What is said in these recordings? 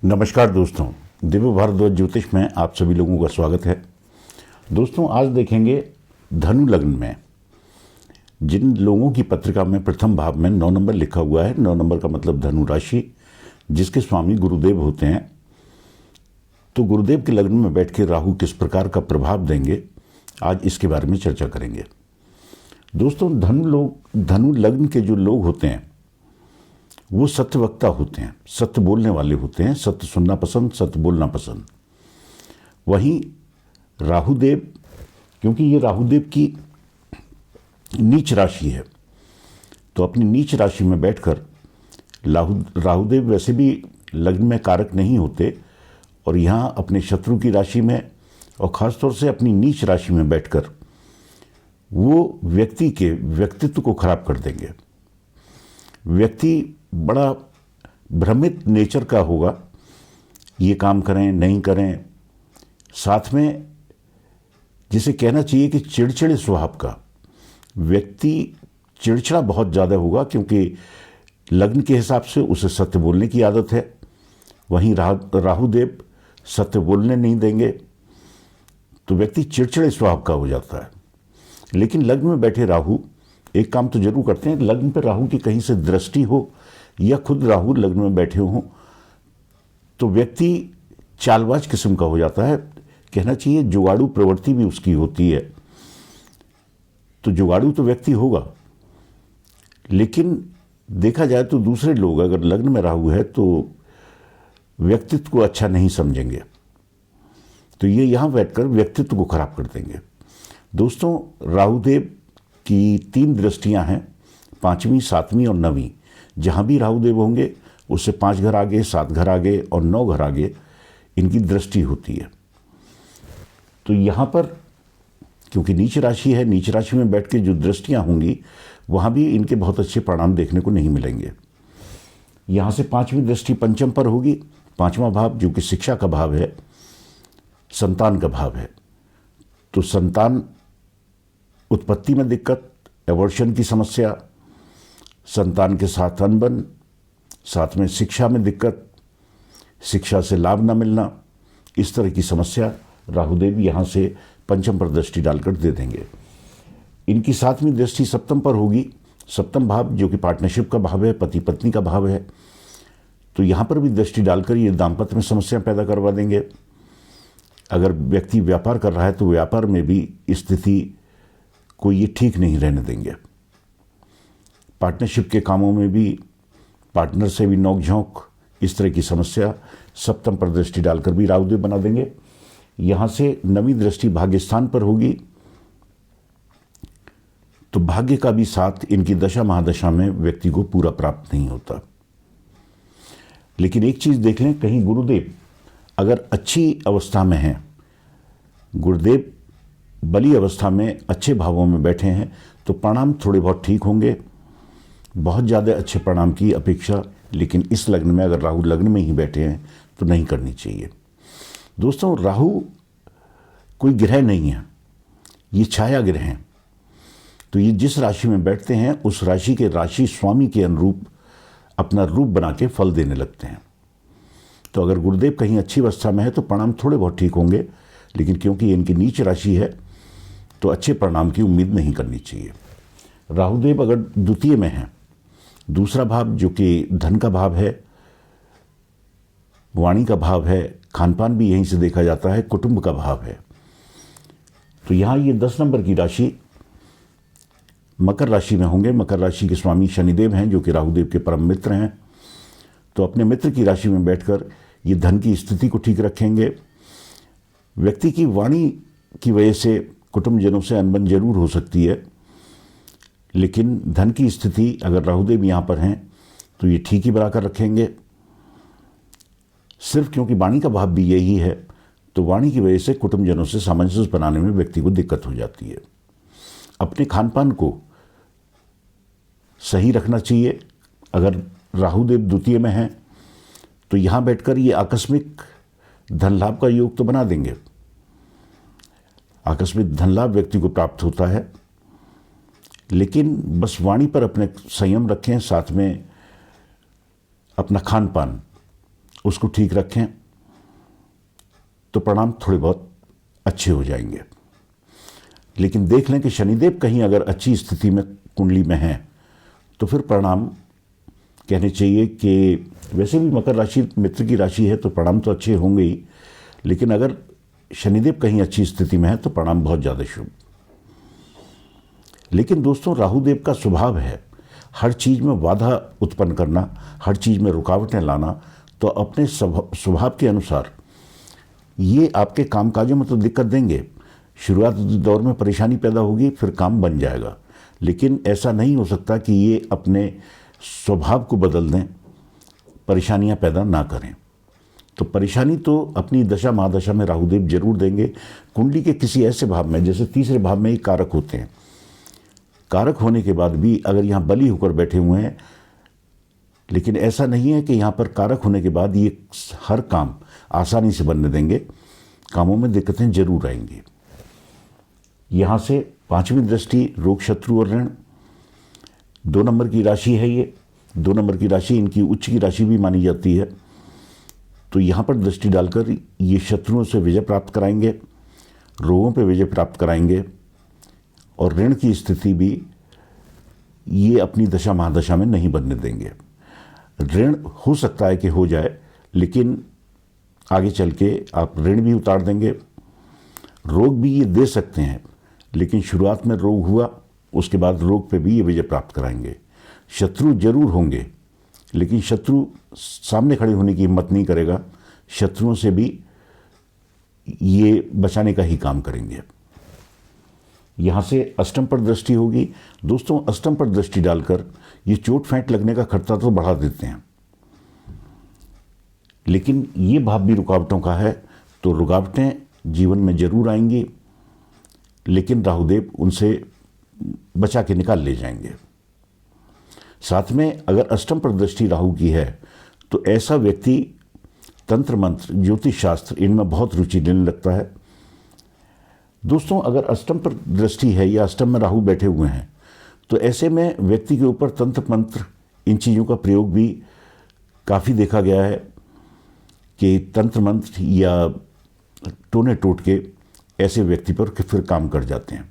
नमस्कार दोस्तों, दिव्य भारद्वाज ज्योतिष में आप सभी लोगों का स्वागत है। दोस्तों, आज देखेंगे धनु लग्न में जिन लोगों की पत्रिका में प्रथम भाव में 9 नंबर लिखा हुआ है। 9 नंबर का मतलब धनु राशि, जिसके स्वामी गुरुदेव होते हैं। तो गुरुदेव के लग्न में बैठ के राहु किस प्रकार का प्रभाव देंगे, आज इसके बारे में चर्चा करेंगे। दोस्तों, धनु लग्न के जो लोग होते हैं वो सत्यवक्ता होते हैं, सत्य बोलने वाले होते हैं, सत्य सुनना पसंद, सत्य बोलना पसंद। वहीं राहुदेव, क्योंकि ये राहुदेव की नीच राशि है, तो अपनी नीच राशि में बैठकर राहुदेव वैसे भी लग्न में कारक नहीं होते, और यहाँ अपने शत्रु की राशि में और ख़ासतौर से अपनी नीच राशि में बैठकर वो व्यक्ति के व्यक्तित्व को खराब कर देंगे। व्यक्ति बड़ा भ्रमित नेचर का होगा, ये काम करें नहीं करें, साथ में जिसे कहना चाहिए कि चिड़चिड़े स्वभाव का व्यक्ति, चिड़चिड़ा बहुत ज़्यादा होगा, क्योंकि लग्न के हिसाब से उसे सत्य बोलने की आदत है। वहीं राहुदेव सत्य बोलने नहीं देंगे, तो व्यक्ति चिड़चिड़े स्वभाव का हो जाता है। लेकिन लग्न में बैठे राहु एक काम तो जरूर करते हैं, लग्न पर राहु की कहीं से दृष्टि हो या खुद राहु लग्न में बैठे हों तो व्यक्ति चालबाज किस्म का हो जाता है। कहना चाहिए जुगाड़ू प्रवृत्ति भी उसकी होती है। तो जुगाड़ू तो व्यक्ति होगा, लेकिन देखा जाए तो दूसरे लोग अगर लग्न में राहु है तो व्यक्तित्व को अच्छा नहीं समझेंगे, तो ये यहाँ बैठकर व्यक्तित्व को खराब कर देंगे। दोस्तों, राहुदेव की 3 दृष्टियां हैं, 5वीं, 7वीं और 9वीं। जहां भी राहुदेव होंगे उससे 5 घर आगे, 7 घर आगे और 9 घर आगे इनकी दृष्टि होती है। तो यहां पर क्योंकि नीच राशि है, नीच राशि में बैठ के जो दृष्टियां होंगी वहां भी इनके बहुत अच्छे परिणाम देखने को नहीं मिलेंगे। यहां से 5वीं दृष्टि पंचम पर होगी। 5वां भाव जो कि शिक्षा का भाव है, संतान का भाव है, तो संतान उत्पत्ति में दिक्कत, एवर्शन की समस्या, संतान के साथ अनबन, साथ में शिक्षा में दिक्कत, शिक्षा से लाभ न मिलना, इस तरह की समस्या राहुदेव यहाँ से पंचम पर दृष्टि डालकर दे देंगे। इनकी 7वीं दृष्टि सप्तम पर होगी। सप्तम भाव जो कि पार्टनरशिप का भाव है, पति पत्नी का भाव है, तो यहाँ पर भी दृष्टि डालकर ये दाम्पत्य में समस्या पैदा करवा देंगे। अगर व्यक्ति व्यापार कर रहा है तो व्यापार में भी स्थिति को ये ठीक नहीं रहने देंगे। पार्टनरशिप के कामों में भी पार्टनर से भी नोक-झोंक, इस तरह की समस्या सप्तम पर दृष्टि डालकर भी राहुदेव बना देंगे। यहाँ से 9वीं दृष्टि भाग्यस्थान पर होगी, तो भाग्य का भी साथ इनकी दशा महादशा में व्यक्ति को पूरा प्राप्त नहीं होता। लेकिन एक चीज़ देख लें, कहीं गुरुदेव अगर अच्छी अवस्था में हैं, गुरुदेव बली अवस्था में अच्छे भावों में बैठे हैं, तो परिणाम थोड़े बहुत ठीक होंगे। बहुत ज़्यादा अच्छे परिणाम की अपेक्षा लेकिन इस लग्न में अगर राहु लग्न में ही बैठे हैं तो नहीं करनी चाहिए। दोस्तों, राहु कोई ग्रह नहीं है, ये छाया ग्रह हैं। तो ये जिस राशि में बैठते हैं उस राशि के राशि स्वामी के अनुरूप अपना रूप बना के फल देने लगते हैं। तो अगर गुरुदेव कहीं अच्छी अवस्था में है तो परिणाम थोड़े बहुत ठीक होंगे, लेकिन क्योंकि इनकी नीच राशि है तो अच्छे परिणाम की उम्मीद नहीं करनी चाहिए। राहुदेव अगर द्वितीय में है, दूसरा भाव जो कि धन का भाव है, वाणी का भाव है, खानपान भी यहीं से देखा जाता है, कुटुंब का भाव है, तो यहाँ ये 10 नंबर की राशि मकर राशि में होंगे। मकर राशि के स्वामी शनिदेव हैं जो कि राहुदेव के परम मित्र हैं। तो अपने मित्र की राशि में बैठकर ये धन की स्थिति को ठीक रखेंगे। व्यक्ति की वाणी की वजह से कुटुंबजनों से अनबन जरूर हो सकती है, लेकिन धन की स्थिति अगर राहुदेव यहाँ पर हैं तो ये ठीक ही बनाकर रखेंगे। सिर्फ क्योंकि वाणी का भाव भी यही है, तो वाणी की वजह से कुटुंबजनों से सामंजस्य बनाने में व्यक्ति को दिक्कत हो जाती है। अपने खानपान को सही रखना चाहिए। अगर राहुदेव द्वितीय में हैं तो यहाँ बैठकर ये आकस्मिक धन लाभ का योग तो बना देंगे। आकस्मिक धन लाभ व्यक्ति को प्राप्त होता है, लेकिन बस वाणी पर अपने संयम रखें, साथ में अपना खान पान उसको ठीक रखें तो परिणाम थोड़े बहुत अच्छे हो जाएंगे। लेकिन देख लें कि शनिदेव कहीं अगर अच्छी स्थिति में कुंडली में हैं तो फिर परिणाम कहने चाहिए कि वैसे भी मकर राशि मित्र की राशि है तो परिणाम तो अच्छे होंगे ही, लेकिन अगर शनिदेव कहीं अच्छी स्थिति में है तो परिणाम बहुत ज़्यादा शुभ। लेकिन दोस्तों, राहुदेव का स्वभाव है हर चीज़ में बाधा उत्पन्न करना, हर चीज़ में रुकावटें लाना। तो अपने स्वभाव के अनुसार ये आपके कामकाजों में तो दिक्कत देंगे, शुरुआत दौर में परेशानी पैदा होगी, फिर काम बन जाएगा। लेकिन ऐसा नहीं हो सकता कि ये अपने स्वभाव को बदल दें, परेशानियां पैदा ना करें। तो परेशानी तो अपनी दशा महादशा में राहुदेव जरूर देंगे। कुंडली के किसी ऐसे भाव में, जैसे तीसरे भाव में ही कारक होते हैं, कारक होने के बाद भी अगर यहाँ बली होकर बैठे हुए हैं, लेकिन ऐसा नहीं है कि यहाँ पर कारक होने के बाद ये हर काम आसानी से बनने देंगे, कामों में दिक्कतें जरूर आएंगी। यहाँ से 5वीं दृष्टि रोग शत्रु और ऋण, 2 नंबर की राशि है ये। 2 नंबर की राशि इनकी उच्च की राशि भी मानी जाती है। तो यहाँ पर दृष्टि डालकर ये शत्रुओं से विजय प्राप्त कराएंगे, रोगों पर विजय प्राप्त कराएंगे, और ऋण की स्थिति भी ये अपनी दशा महादशा में नहीं बनने देंगे। ऋण हो सकता है कि हो जाए, लेकिन आगे चल के आप ऋण भी उतार देंगे। रोग भी ये दे सकते हैं, लेकिन शुरुआत में रोग हुआ, उसके बाद रोग पे भी ये विजय प्राप्त कराएंगे। शत्रु जरूर होंगे, लेकिन शत्रु सामने खड़े होने की हिम्मत नहीं करेगा, शत्रुओं से भी ये बचाने का ही काम करेंगे। यहाँ से अष्टम पर दृष्टि होगी। दोस्तों, अष्टम पर दृष्टि डालकर ये चोट फेंट लगने का खतरा तो बढ़ा देते हैं, लेकिन ये भाव भी रुकावटों का है, तो रुकावटें जीवन में जरूर आएंगी, लेकिन राहुदेव उनसे बचा के निकाल ले जाएंगे। साथ में अगर अष्टम पर दृष्टि राहु की है तो ऐसा व्यक्ति तंत्र मंत्र, ज्योतिष शास्त्र, इनमें बहुत रुचि लेने लगता है। दोस्तों, अगर अष्टम पर दृष्टि है या अष्टम में राहु बैठे हुए हैं तो ऐसे में व्यक्ति के ऊपर तंत्र मंत्र, इन चीज़ों का प्रयोग भी काफ़ी देखा गया है कि तंत्र मंत्र या टोने टोटके ऐसे व्यक्ति पर फिर काम कर जाते हैं।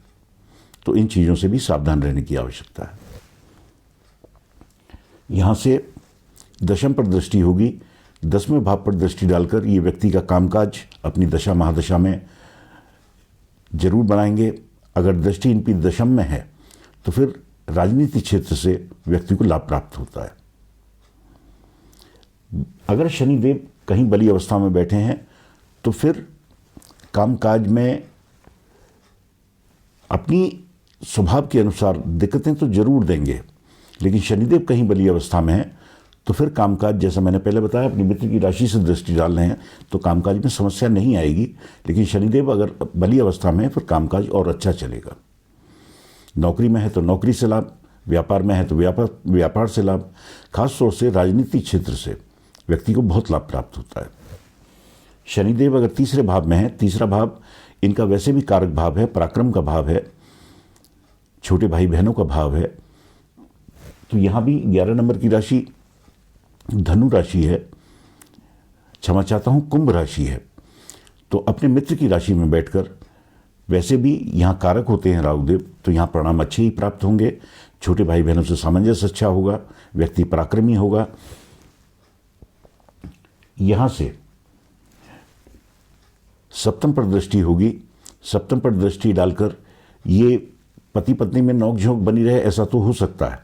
तो इन चीज़ों से भी सावधान रहने की आवश्यकता है। यहाँ से दशम पर दृष्टि होगी। 10वें भाव पर दृष्टि डालकर ये व्यक्ति का कामकाज अपनी दशा महादशा में जरूर बनाएंगे। अगर दृष्टि इनकी दशम में है तो फिर राजनीतिक क्षेत्र से व्यक्ति को लाभ प्राप्त होता है। अगर शनिदेव कहीं बली अवस्था में बैठे हैं तो फिर कामकाज में अपनी स्वभाव के अनुसार दिक्कतें तो जरूर देंगे, लेकिन शनिदेव कहीं बली अवस्था में है तो फिर कामकाज, जैसा मैंने पहले बताया, अपनी मित्र की राशि से दृष्टि डाल रहे हैं तो कामकाज में समस्या नहीं आएगी। लेकिन शनिदेव अगर बली अवस्था में है फिर कामकाज और अच्छा चलेगा। नौकरी में है तो नौकरी से लाभ, व्यापार में है तो व्यापार से लाभ, खास तौर से राजनीतिक क्षेत्र से व्यक्ति को बहुत लाभ प्राप्त होता है। शनिदेव अगर तीसरे भाव में है, तीसरा भाव इनका वैसे भी कारक भाव है, पराक्रम का भाव है, छोटे भाई बहनों का भाव है। तो यहाँ भी 11 नंबर की राशि धनु राशि है, क्षमा चाहता हूँ, कुंभ राशि है। तो अपने मित्र की राशि में बैठकर, वैसे भी यहाँ कारक होते हैं राहुदेव, तो यहाँ परिणाम अच्छे ही प्राप्त होंगे। छोटे भाई बहनों से सामंजस्य अच्छा होगा, व्यक्ति पराक्रमी होगा। यहाँ से सप्तम पर दृष्टि होगी। सप्तम पर दृष्टि डालकर ये पति पत्नी में नोकझोंक बनी रहे, ऐसा तो हो सकता है,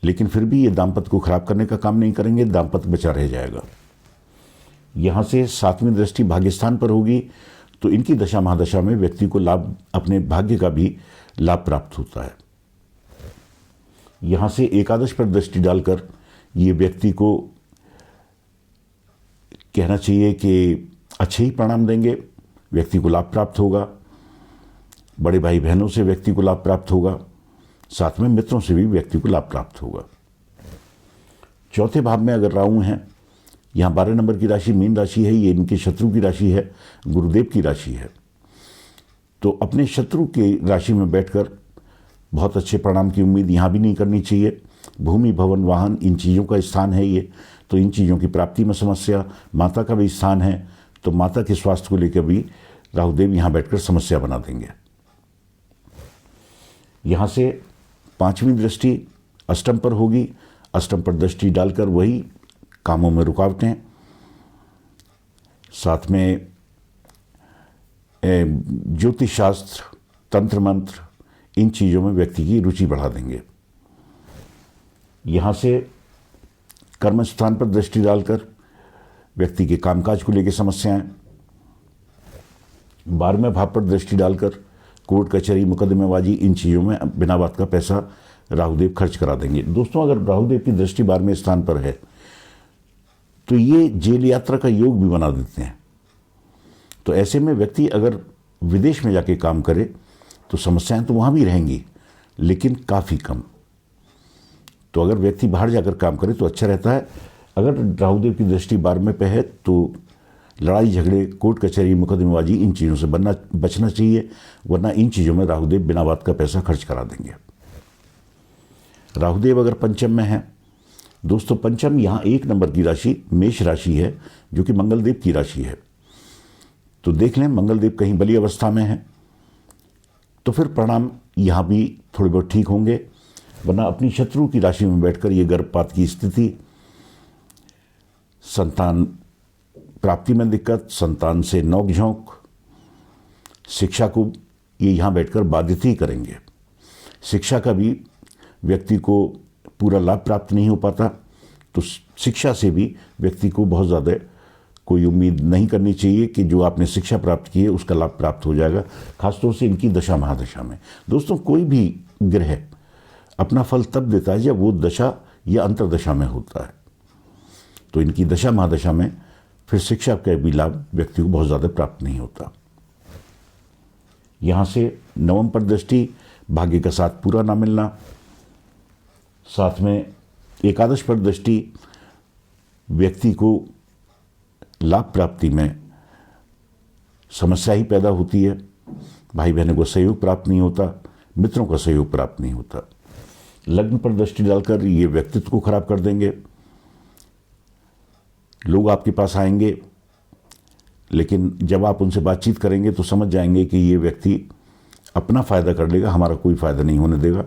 लेकिन फिर भी ये दाम्पत्य को खराब करने का काम नहीं करेंगे, दाम्पत्य बचा रह जाएगा। यहाँ से 7वीं दृष्टि भाग्यस्थान पर होगी, तो इनकी दशा महादशा में व्यक्ति को लाभ, अपने भाग्य का भी लाभ प्राप्त होता है। यहाँ से एकादश पर दृष्टि डालकर ये व्यक्ति को कहना चाहिए कि अच्छे ही परिणाम देंगे, व्यक्ति को लाभ प्राप्त होगा, बड़े भाई बहनों से व्यक्ति को लाभ प्राप्त होगा, साथ में मित्रों से भी व्यक्ति को लाभ प्राप्त होगा। चौथे भाव में अगर राहु हैं, यहाँ 12 नंबर की राशि मीन राशि है, ये इनके शत्रु की राशि है, गुरुदेव की राशि है। तो अपने शत्रु की राशि में बैठकर बहुत अच्छे परिणाम की उम्मीद यहाँ भी नहीं करनी चाहिए। भूमि भवन वाहन इन चीज़ों का स्थान है ये, तो इन चीज़ों की प्राप्ति में समस्या, माता का भी स्थान है तो माता के स्वास्थ्य को लेकर भी राहुदेव यहाँ बैठकर समस्या बना देंगे। यहाँ से पांचवी दृष्टि अष्टम पर होगी, अष्टम पर दृष्टि डालकर वही कामों में रुकावटें, साथ में ज्योतिष शास्त्र, तंत्र मंत्र, इन चीज़ों में व्यक्ति की रुचि बढ़ा देंगे। यहाँ से कर्म स्थान पर दृष्टि डालकर व्यक्ति के कामकाज को लेकर समस्याएं, 12वें भाव पर दृष्टि डालकर कोर्ट कचहरी मुकदमेबाजी, इन चीज़ों में बिना बात का पैसा राहुदेव खर्च करा देंगे। दोस्तों, अगर राहुदेव की दृष्टि 12वें स्थान पर है तो ये जेल यात्रा का योग भी बना देते हैं। तो ऐसे में व्यक्ति अगर विदेश में जाके काम करे तो समस्याएं तो वहाँ भी रहेंगी, लेकिन काफ़ी कम। तो अगर व्यक्ति बाहर जाकर काम करे तो अच्छा रहता है। अगर राहुदेव की दृष्टि 12वें पे है तो लड़ाई झगड़े, कोर्ट कचहरी मुकदमेबाजी, इन चीज़ों से बचना चाहिए, वरना इन चीज़ों में राहुदेव बिना बात का पैसा खर्च करा देंगे। राहुदेव अगर पंचम में है, दोस्तों पंचम यहाँ 1 नंबर की राशि मेष राशि है, जो कि मंगलदेव की राशि है। तो देख लें मंगलदेव कहीं बली अवस्था में है तो फिर परिणाम यहाँ भी थोड़े बहुत ठीक होंगे, वरना अपनी शत्रु की राशि में बैठकर ये गर्भपात की स्थिति, संतान प्राप्ति में दिक्कत, संतान से नोक झोंक, शिक्षा को ये यहाँ बैठकर बाधित ही करेंगे। शिक्षा का भी व्यक्ति को पूरा लाभ प्राप्त नहीं हो पाता, तो शिक्षा से भी व्यक्ति को बहुत ज़्यादा कोई उम्मीद नहीं करनी चाहिए कि जो आपने शिक्षा प्राप्त की है उसका लाभ प्राप्त हो जाएगा, खासतौर से इनकी दशा महादशा में। दोस्तों, कोई भी ग्रह अपना फल तब देता है जब वो दशा या अंतर्दशा में होता है। तो इनकी दशा महादशा में फिर शिक्षा का भी लाभ व्यक्ति को बहुत ज़्यादा प्राप्त नहीं होता। यहाँ से 9वें पर दृष्टि, भाग्य का साथ पूरा ना मिलना, साथ में एकादश पर दृष्टि, व्यक्ति को लाभ प्राप्ति में समस्या ही पैदा होती है। भाई बहनों को सहयोग प्राप्त नहीं होता, मित्रों का सहयोग प्राप्त नहीं होता। लग्न पर दृष्टि डालकर ये व्यक्तित्व को खराब कर देंगे। लोग आपके पास आएंगे, लेकिन जब आप उनसे बातचीत करेंगे तो समझ जाएंगे कि ये व्यक्ति अपना फ़ायदा कर लेगा, हमारा कोई फ़ायदा नहीं होने देगा,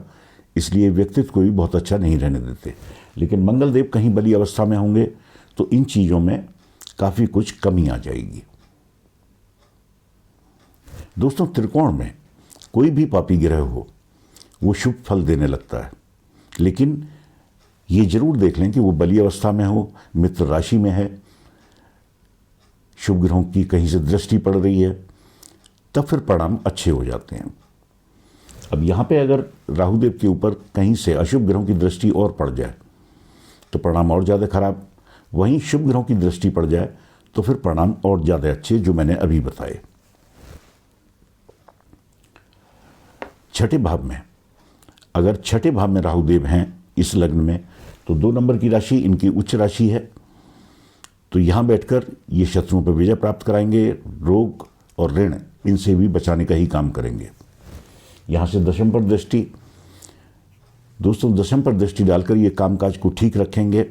इसलिए व्यक्तित्व को भी बहुत अच्छा नहीं रहने देते। लेकिन मंगलदेव कहीं बली अवस्था में होंगे तो इन चीज़ों में काफ़ी कुछ कमी आ जाएगी। दोस्तों, त्रिकोण में कोई भी पापी ग्रह हो वो शुभ फल देने लगता है, लेकिन ये जरूर देख लें कि वो बली अवस्था में हो, मित्र राशि में है, शुभ ग्रहों की कहीं से दृष्टि पड़ रही है, तब फिर परिणाम अच्छे हो जाते हैं। अब यहाँ पे अगर राहुदेव के ऊपर कहीं से अशुभ ग्रहों की दृष्टि और पड़ जाए तो परिणाम और ज़्यादा खराब, वहीं शुभ ग्रहों की दृष्टि पड़ जाए तो फिर परिणाम और ज़्यादा अच्छे, जो मैंने अभी बताए। छठे भाव में, अगर छठे भाव में राहुदेव हैं इस लग्न में तो 2 नंबर की राशि इनकी उच्च राशि है, तो यहाँ बैठकर ये शत्रुओं पर विजय प्राप्त कराएंगे, रोग और ऋण इनसे भी बचाने का ही काम करेंगे। यहाँ से दशम पर दृष्टि, दोस्तों दशम पर दृष्टि डालकर ये कामकाज को ठीक रखेंगे,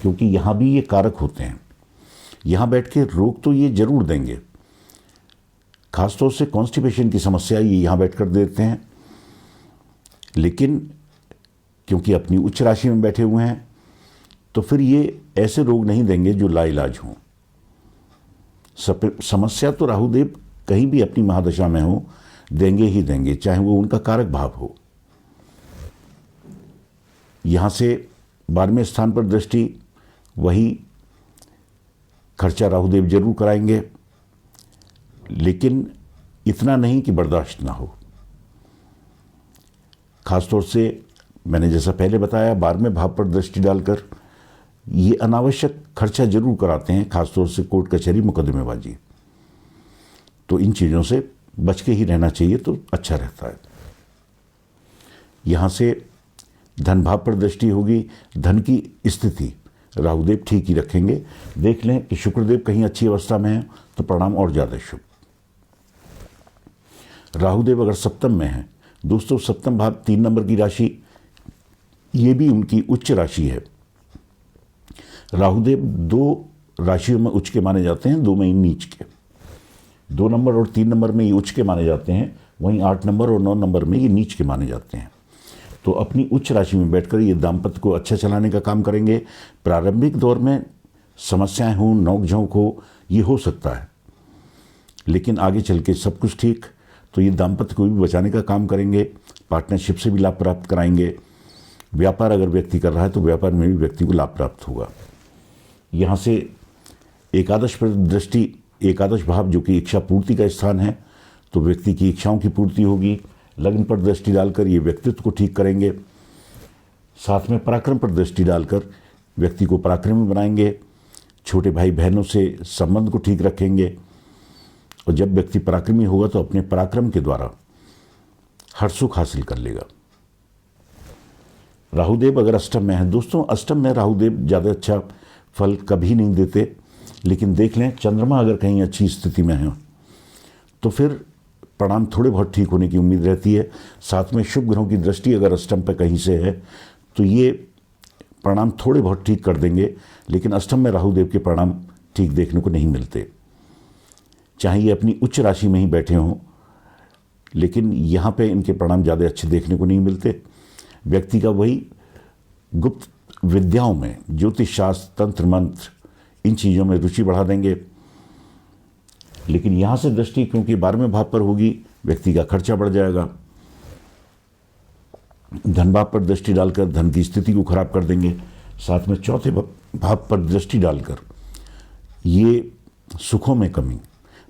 क्योंकि यहाँ भी ये कारक होते हैं। यहाँ बैठ के रोग तो ये जरूर देंगे, खासतौर से कॉन्स्टिपेशन की समस्या ये यहाँ बैठकर देते हैं, लेकिन क्योंकि अपनी उच्च राशि में बैठे हुए हैं तो फिर ये ऐसे रोग नहीं देंगे जो लाइलाज हों। समस्या तो राहुदेव कहीं भी अपनी महादशा में हो देंगे ही देंगे, चाहे वो उनका कारक भाव हो। यहाँ से 12वें स्थान पर दृष्टि, वही खर्चा राहुदेव जरूर कराएंगे, लेकिन इतना नहीं कि बर्दाश्त ना हो। खासतौर से मैंने जैसा पहले बताया 12वें भाव पर दृष्टि डालकर ये अनावश्यक खर्चा जरूर कराते हैं, खासतौर से कोर्ट कचहरी मुकदमेबाजी। तो इन चीज़ों से बच के ही रहना चाहिए तो अच्छा रहता है। यहाँ से धन भाव पर दृष्टि होगी, धन की स्थिति राहुदेव ठीक ही रखेंगे। देख लें कि शुक्रदेव कहीं अच्छी अवस्था में है तो परिणाम और ज़्यादा शुभ। राहुदेव अगर सप्तम में है, दोस्तों सप्तम भाव 3 नंबर की राशि, ये भी उनकी उच्च राशि है। राहुदेव 2 राशियों में उच्च के माने जाते हैं, 2 में नीच के। 2 नंबर और 3 नंबर में ये उच्च के माने जाते हैं, वहीं 8 नंबर और 9 नंबर में ये नीच के माने जाते हैं। तो अपनी उच्च राशि में बैठकर ये दाम्पत्य को अच्छा चलाने का काम करेंगे। प्रारंभिक दौर में समस्याएं हों, नोक-झोंक हो, ये हो सकता है, लेकिन आगे चल के सब कुछ ठीक। तो ये दाम्पत्य को भी बचाने का काम करेंगे, पार्टनरशिप से भी लाभ प्राप्त कराएंगे। व्यापार अगर व्यक्ति कर रहा है तो व्यापार में भी व्यक्ति को लाभ प्राप्त होगा। यहाँ से एकादश पर दृष्टि, एकादश भाव जो कि इच्छा पूर्ति का स्थान है, तो व्यक्ति की इच्छाओं की पूर्ति होगी। लग्न पर दृष्टि डालकर ये व्यक्तित्व को ठीक करेंगे। साथ में पराक्रम पर दृष्टि डालकर व्यक्ति को पराक्रमी बनाएंगे। छोटे भाई बहनों से संबंध को ठीक रखेंगे, और जब व्यक्ति पराक्रमी होगा तो अपने पराक्रम के द्वारा हर सुख हासिल कर लेगा। राहुदेव अगर अष्टम में है, दोस्तों अष्टम में राहुदेव ज़्यादा अच्छा फल कभी नहीं देते, लेकिन देख लें चंद्रमा अगर कहीं अच्छी स्थिति में है तो फिर परिणाम थोड़े बहुत ठीक होने की उम्मीद रहती है। साथ में शुभ ग्रहों की दृष्टि अगर अष्टम पर कहीं से है तो ये परिणाम थोड़े बहुत ठीक कर देंगे, लेकिन अष्टम में राहुदेव के परिणाम ठीक देखने को नहीं मिलते। चाहे ये अपनी उच्च राशि में ही बैठे हों, लेकिन यहाँ पे इनके परिणाम ज़्यादा अच्छे देखने को नहीं मिलते। व्यक्ति का वही गुप्त विद्याओं में, ज्योतिष शास्त्र, तंत्र मंत्र, इन चीज़ों में रुचि बढ़ा देंगे। लेकिन यहाँ से दृष्टि क्योंकि 12वें भाव पर होगी, व्यक्ति का खर्चा बढ़ जाएगा। धन भाव पर दृष्टि डालकर धन की स्थिति को खराब कर देंगे। साथ में चौथे भाव पर दृष्टि डालकर ये सुखों में कमी,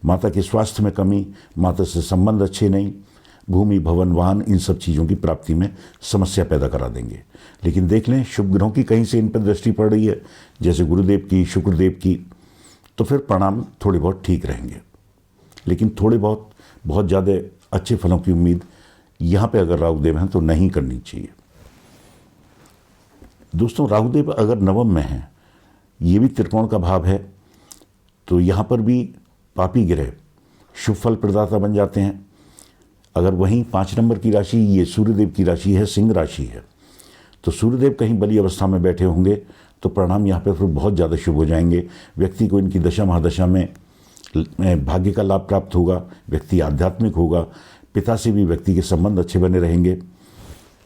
माता के स्वास्थ्य में कमी, माता से संबंध अच्छे नहीं, भूमि, भवन, वाहन, इन सब चीज़ों की प्राप्ति में समस्या पैदा करा देंगे। लेकिन देख लें शुभ ग्रहों की कहीं से इन पर दृष्टि पड़ रही है, जैसे गुरुदेव की, शुक्रदेव की, तो फिर परिणाम थोड़े बहुत ठीक रहेंगे। लेकिन थोड़े बहुत ज़्यादा अच्छे फलों की उम्मीद यहाँ पे अगर राहुदेव हैं तो नहीं करनी चाहिए। दोस्तों राहुदेव अगर नवम में है, ये भी त्रिकोण का भाव है, तो यहाँ पर भी पापी ग्रह शुभ फल प्रदाता बन जाते हैं। अगर वहीं 5 नंबर की राशि, ये सूर्यदेव की राशि है, सिंह राशि है, तो सूर्यदेव कहीं बली अवस्था में बैठे होंगे तो परिणाम यहाँ पर फिर बहुत ज़्यादा शुभ हो जाएंगे। व्यक्ति को इनकी दशा महादशा में भाग्य का लाभ प्राप्त होगा, व्यक्ति आध्यात्मिक होगा, पिता से भी व्यक्ति के संबंध अच्छे बने रहेंगे।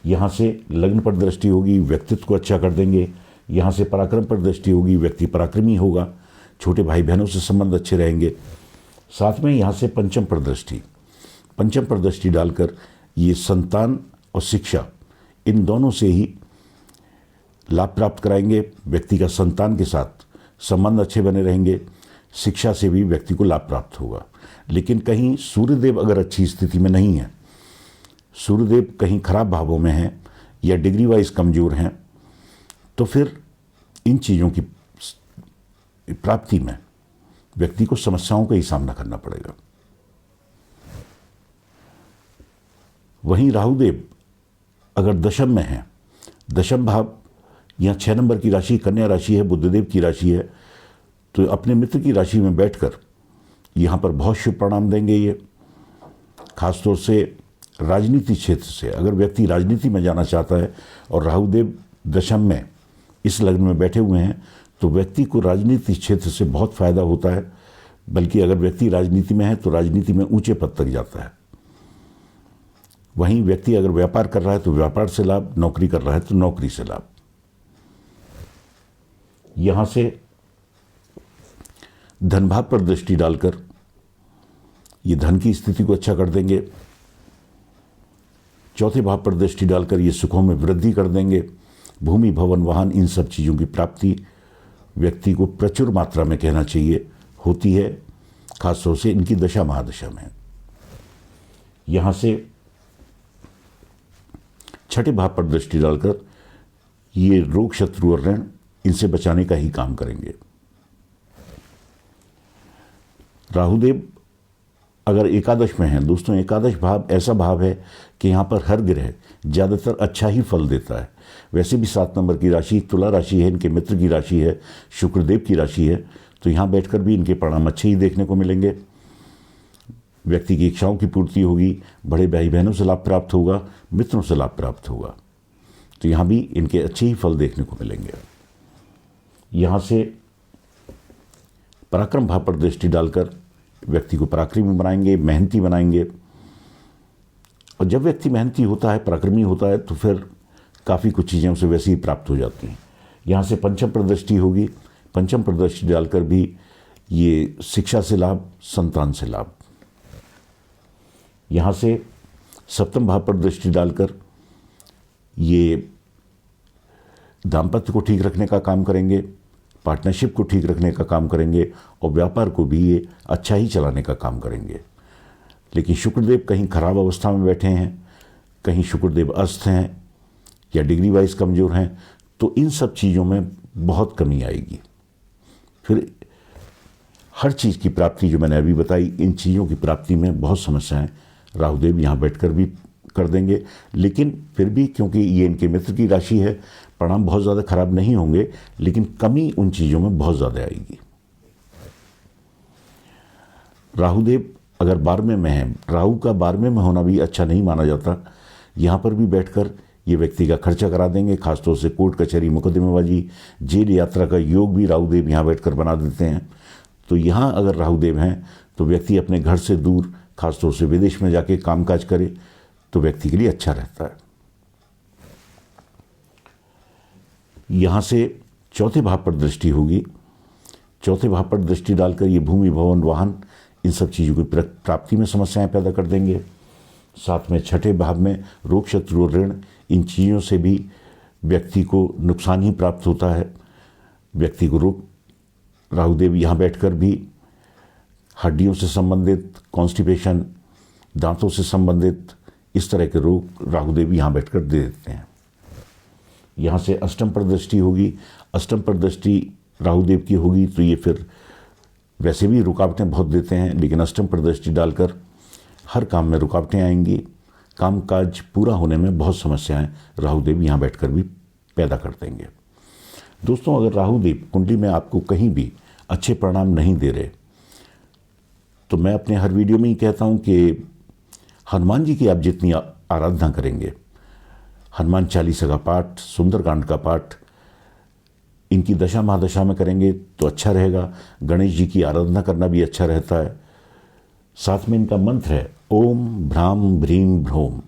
यहाँ से लग्न पर दृष्टि होगी, व्यक्तित्व को अच्छा कर देंगे। यहाँ से पराक्रम पर दृष्टि होगी, व्यक्ति पराक्रमी होगा, छोटे भाई बहनों से संबंध अच्छे रहेंगे। साथ में यहाँ से पंचम पर दृष्टि डालकर ये संतान और शिक्षा, इन दोनों से ही लाभ प्राप्त कराएंगे। व्यक्ति का संतान के साथ संबंध अच्छे बने रहेंगे, शिक्षा से भी व्यक्ति को लाभ प्राप्त होगा। लेकिन कहीं सूर्यदेव अगर अच्छी स्थिति में नहीं है, सूर्यदेव कहीं खराब भावों में हैं या डिग्री वाइज कमज़ोर हैं, तो फिर इन चीज़ों की प्राप्ति में व्यक्ति को समस्याओं का ही सामना करना पड़ेगा। वहीं राहुदेव अगर दशम में है, दशम भाव यहाँ 6 नंबर की राशि कन्या राशि है, बुधदेव की राशि है, तो अपने मित्र की राशि में बैठकर यहाँ पर बहुत शुभ परिणाम देंगे। ये खासतौर से राजनीति क्षेत्र से अगर व्यक्ति राजनीति में जाना चाहता है और राहुदेव दशम में इस लग्न में बैठे हुए हैं, तो व्यक्ति को राजनीति क्षेत्र से बहुत फायदा होता है। बल्कि अगर व्यक्ति राजनीति में है तो राजनीति में ऊंचे पद तक जाता है। वहीं व्यक्ति अगर व्यापार कर रहा है तो व्यापार से लाभ, नौकरी कर रहा है तो नौकरी से लाभ। यहाँ से धन भाव पर दृष्टि डालकर ये धन की स्थिति को अच्छा कर देंगे। चौथे भाव पर दृष्टि डालकर ये सुखों में वृद्धि कर देंगे। भूमि, भवन, वाहन, इन सब चीज़ों की प्राप्ति व्यक्ति को प्रचुर मात्रा में कहना चाहिए होती है, खासतौर से इनकी दशा महादशा में। यहाँ से छठे भाव पर दृष्टि डालकर ये रोग, शत्रु और ऋण, इनसे बचाने का ही काम करेंगे। राहुदेव अगर एकादश में है, दोस्तों एकादश भाव ऐसा भाव है कि यहाँ पर हर ग्रह ज़्यादातर अच्छा ही फल देता है। वैसे भी 7 नंबर की राशि तुला राशि है, इनके मित्र की राशि है, शुक्रदेव की राशि है, तो यहाँ बैठकर भी इनके परिणाम अच्छे ही देखने को मिलेंगे। व्यक्ति की इच्छाओं की पूर्ति होगी, बड़े भाई बहनों से लाभ प्राप्त होगा, मित्रों से लाभ प्राप्त होगा, तो यहाँ भी इनके अच्छे ही फल देखने को मिलेंगे। यहाँ से पराक्रम भाव पर दृष्टि डालकर व्यक्ति को पराक्रमी बनाएंगे, मेहनती बनाएंगे। और जब व्यक्ति मेहनती होता है, पराक्रमी होता है, तो फिर काफ़ी कुछ चीज़ें उसे वैसे ही प्राप्त हो जाती हैं। यहाँ से पंचम पर दृष्टि होगी, पंचम पर दृष्टि डालकर भी ये शिक्षा से लाभ, संतान से लाभ। यहाँ से सप्तम भाव पर दृष्टि डालकर ये दाम्पत्य को ठीक रखने का काम करेंगे, पार्टनरशिप को ठीक रखने का काम करेंगे और व्यापार को भी ये अच्छा ही चलाने का काम करेंगे। लेकिन शुक्रदेव कहीं खराब अवस्था में बैठे हैं, कहीं शुक्रदेव अस्त हैं या डिग्री वाइज कमज़ोर हैं, तो इन सब चीज़ों में बहुत कमी आएगी। फिर हर चीज़ की प्राप्ति जो मैंने अभी बताई, इन चीज़ों की प्राप्ति में बहुत समस्याएं राहुदेव यहाँ बैठकर भी कर देंगे। लेकिन फिर भी क्योंकि ये इनके मित्र की राशि है, परिणाम बहुत ज़्यादा खराब नहीं होंगे, लेकिन कमी उन चीज़ों में बहुत ज़्यादा आएगी। राहुदेव अगर 12वें में है, राहु का 12वें में होना भी अच्छा नहीं माना जाता। यहाँ पर भी बैठकर ये व्यक्ति का खर्चा करा देंगे, खासतौर से कोर्ट कचहरी, मुकदमेबाजी, जेल यात्रा का योग भी राहुदेव यहाँ बैठकर बना देते हैं। तो यहाँ अगर राहुदेव हैं तो व्यक्ति अपने घर से दूर, खासतौर से विदेश में जाके कामकाज करे तो व्यक्ति के लिए अच्छा रहता है। यहाँ से चौथे भाव पर दृष्टि होगी, चौथे भाव पर दृष्टि डालकर ये भूमि, भवन, वाहन, इन सब चीज़ों की प्राप्ति में समस्याएं पैदा कर देंगे। साथ में छठे भाव में रोग, शत्रु और ऋण, इन चीज़ों से भी व्यक्ति को नुकसान ही प्राप्त होता है। व्यक्ति को रोग, राहुदेव यहाँ बैठकर भी हड्डियों से संबंधित, कॉन्स्टिपेशन, दांतों से संबंधित इस तरह के रोग राहुदेव यहाँ बैठकर दे देते हैं। यहाँ से अष्टम पर दृष्टि होगी, अष्टम पर दृष्टि राहुदेव की होगी तो ये फिर वैसे भी रुकावटें बहुत देते हैं, लेकिन अष्टम पर दृष्टि डालकर हर काम में रुकावटें आएंगी, कामकाज पूरा होने में बहुत समस्याएं राहुदेव यहाँ बैठकर भी पैदा कर देंगे। दोस्तों, अगर राहुदेव कुंडली में आपको कहीं भी अच्छे परिणाम नहीं दे रहे, तो मैं अपने हर वीडियो में ही कहता हूँ कि हनुमान जी की आप जितनी आराधना करेंगे, हनुमान चालीसा का पाठ, सुंदरकांड का पाठ, इनकी दशा महादशा में करेंगे तो अच्छा रहेगा। गणेश जी की आराधना करना भी अच्छा रहता है। साथ में इनका मंत्र है ओम भ्राम भ्रीम भ्रोम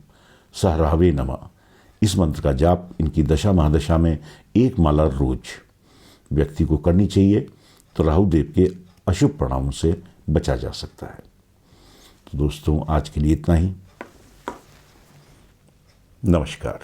सह राहवे नमः। इस मंत्र का जाप इनकी दशा महादशा में एक माला रोज व्यक्ति को करनी चाहिए, तो राहुदेव के अशुभ परिणामों से बचा जा सकता है। तो दोस्तों, आज के लिए इतना ही। नमस्कार।